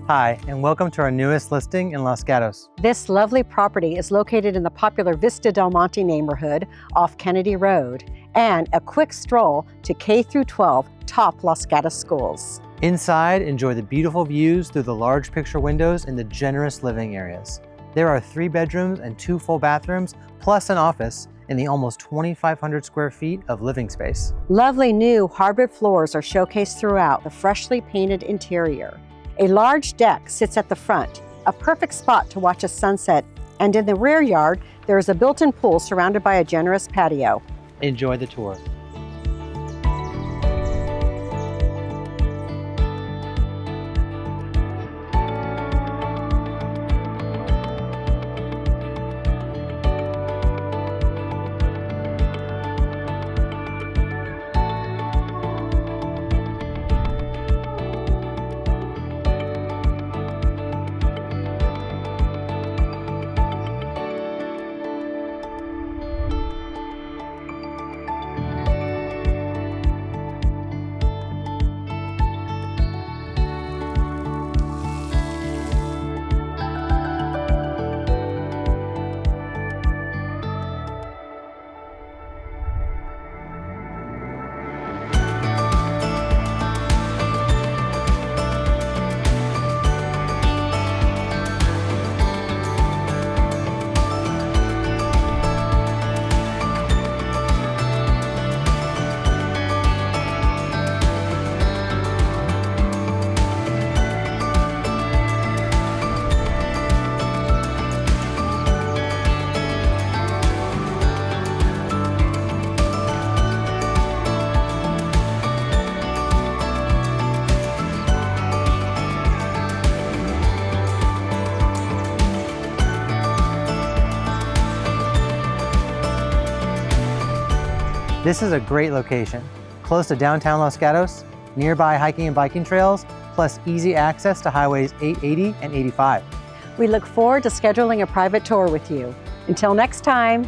Hi, and welcome to our newest listing in Los Gatos. This lovely property is located in the popular Vista Del Monte neighborhood off Kennedy Road and a quick stroll to K-12 top Los Gatos schools. Inside, enjoy the beautiful views through the large picture windows in the generous living areas. There are 3 bedrooms and 2 full bathrooms, plus an office in the almost 2,500 square feet of living space. Lovely new hardwood floors are showcased throughout the freshly painted interior. A large deck sits at the front, a perfect spot to watch a sunset, and in the rear yard, there is a built-in pool surrounded by a generous patio. Enjoy the tour. This is a great location, close to downtown Los Gatos, nearby hiking and biking trails, plus easy access to highways 880 and 85. We look forward to scheduling a private tour with you. Until next time.